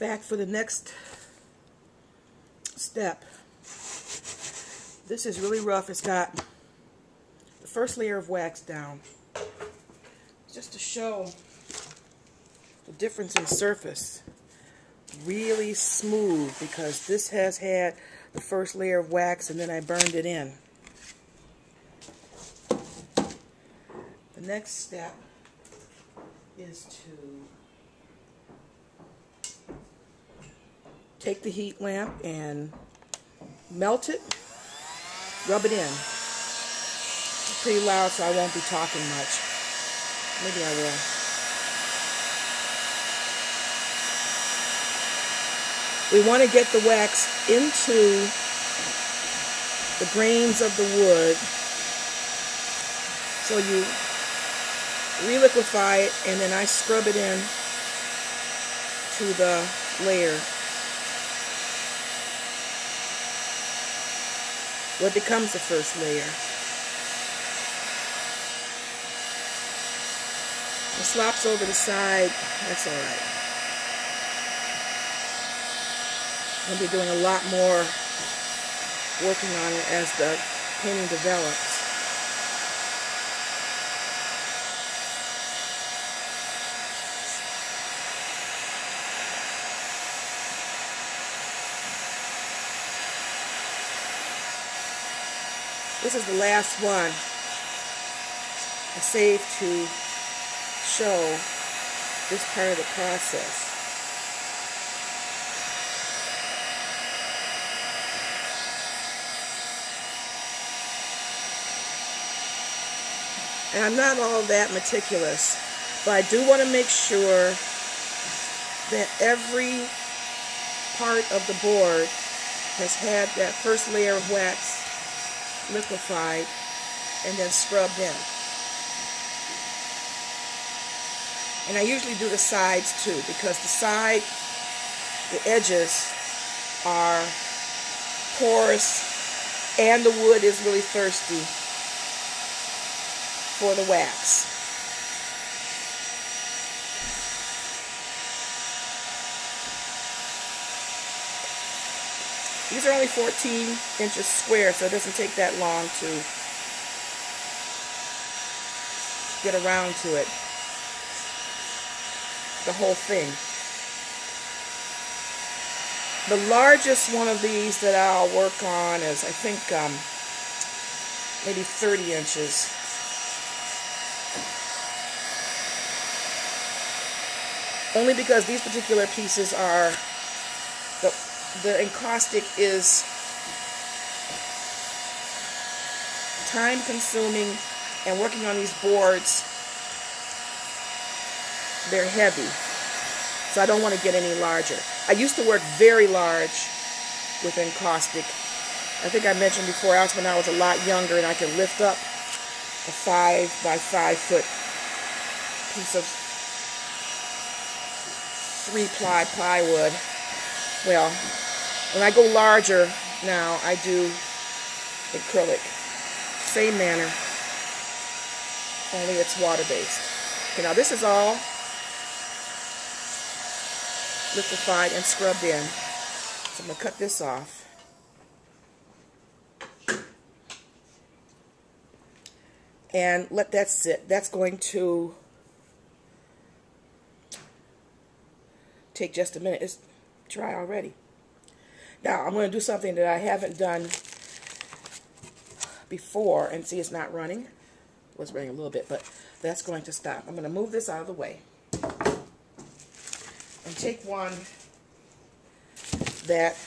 back for the next step. This is really rough. It's got the first layer of wax down. Just to show the difference in surface. Really smooth because this has had the first layer of wax and then I burned it in. The next step is to take the heat lamp and melt it, rub it in. It's pretty loud, so I won't be talking much. Maybe I will. We want to get the wax into the grains of the wood. So you reliquify it, and then I scrub it in to the layer. What becomes the first layer. It slops over the side, that's alright. I'll be doing a lot more working on it as the painting develops. This is the last one I saved to show this part of the process. And I'm not all that meticulous, but I do want to make sure that every part of the board has had that first layer of wax liquefied and then scrubbed in. And I usually do the sides too, because the edges are porous and the wood is really thirsty for the wax. These are only 14 inches square, so it doesn't take that long to get around to it. The whole thing. The largest one of these that I'll work on is, I think, maybe 30 inches. Only because these particular pieces are, the encaustic is time consuming, and working on these boards, they're heavy. So I don't want to get any larger. I used to work very large with encaustic. I think I mentioned before, when I was a lot younger and I could lift up a 5 by 5 foot piece of 3-ply plywood. Well, when I go larger now, I do acrylic. Same manner, only it's water-based. Okay, now this is all liquefied and scrubbed in. So I'm going to cut this off. And let that sit. That's going to take just a minute. It's dry already. Now I'm going to do something that I haven't done before, and see, it's not running. It was running a little bit, but that's going to stop. I'm going to move this out of the way and take one that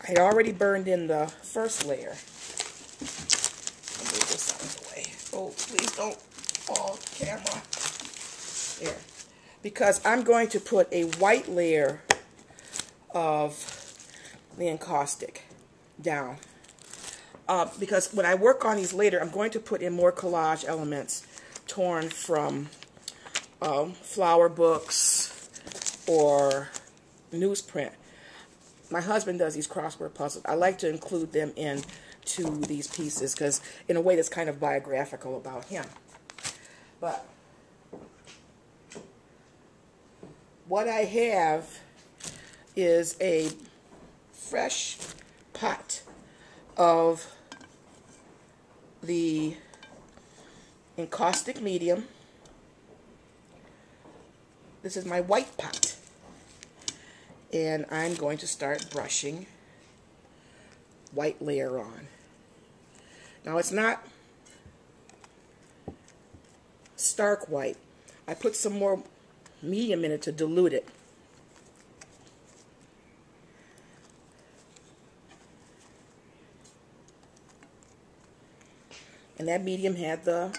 I had already burned in the first layer. I'll move this out of the way. Oh, please don't fall, camera. There. Because I'm going to put a white layer of the encaustic down. Because when I work on these later, I'm going to put in more collage elements torn from flower books or newsprint. My husband does these crossword puzzles. I like to include them into these pieces because in a way that's kind of biographical about him. But what I have is a fresh pot of the Encaustic medium. This is my white pot. And I'm going to start brushing white layer on. Now it's not stark white. I put some more medium in it to dilute it. And that medium had the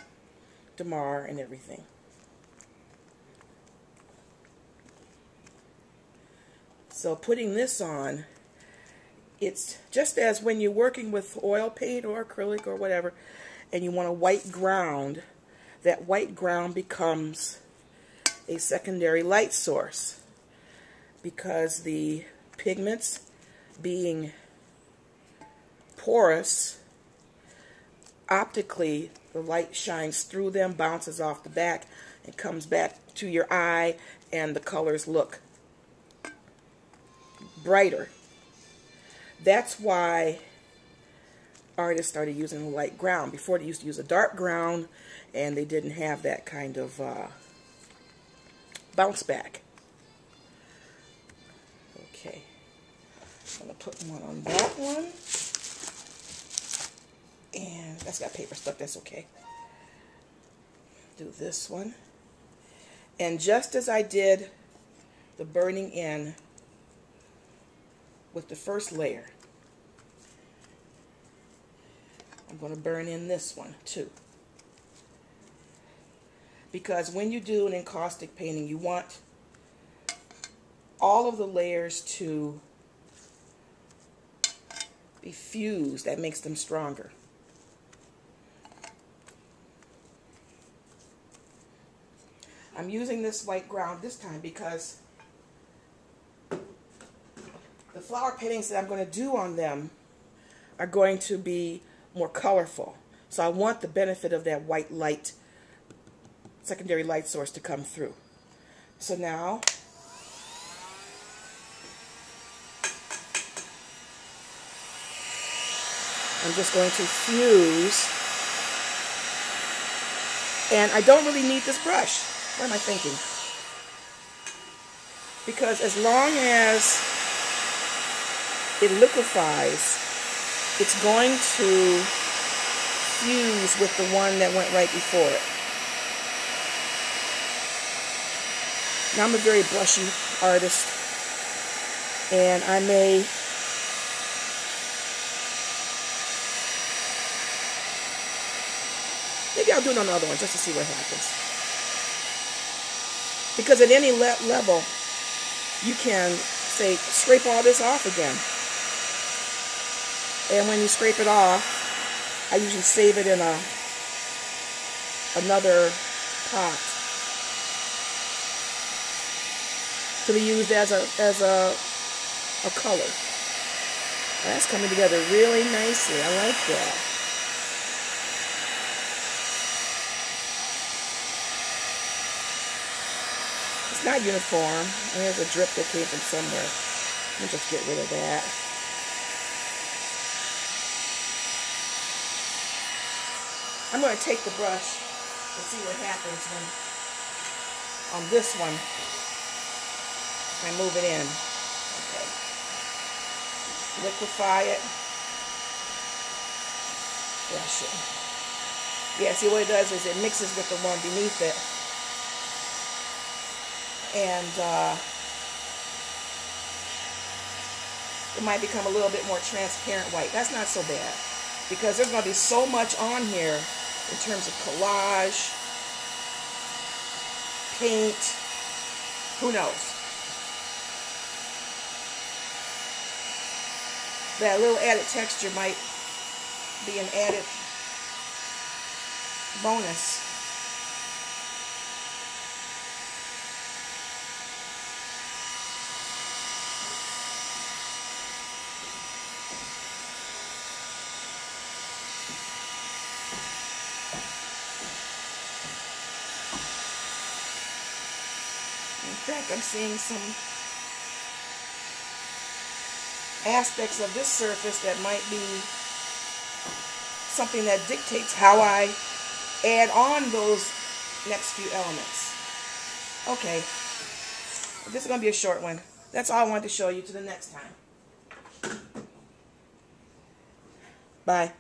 damar and everything. So putting this on, it's just as when you're working with oil paint or acrylic or whatever, and you want a white ground, that white ground becomes a secondary light source, because the pigments, being porous, optically the light shines through them, bounces off the back, and comes back to your eye, and the colors look brighter. That's why artists started using a light ground. Before, they used to use a dark ground, and they didn't have that kind of bounce back. Okay, I'm going to put one on that one. And that's got paper stuck, that's okay. Do this one. And just as I did the burning in with the first layer, I'm going to burn in this one too. Because when you do an encaustic painting, you want all of the layers to be fused. That makes them stronger. I'm using this white ground this time because the flower paintings that I'm going to do on them are going to be more colorful. So I want the benefit of that white light, secondary light source, to come through. So now I'm just going to fuse. And I don't really need this brush. What am I thinking? Because as long as it liquefies, it's going to fuse with the one that went right before it. Now, I'm a very brushy artist, and I may maybe I'll do it on another one just to see what happens. Because at any level, you can say, scrape all this off again. And when you scrape it off, I usually save it in another pot to be used as a color. That's coming together really nicely. I like that. It's not uniform. There's a drip that came from somewhere. Let me just get rid of that. I'm going to take the brush and see what happens when on this one I move it in. Okay. Liquefy it. Brush it. Yeah, see what it does is it mixes with the one beneath it. And it might become a little bit more transparent white. That's not so bad, because there's going to be so much on here in terms of collage, paint, who knows. That little added texture might be an added bonus. fact, I'm seeing some aspects of this surface that might be something that dictates how I add on those next few elements. Okay, this is going to be a short one. That's all I wanted to show you. To the next time. Bye.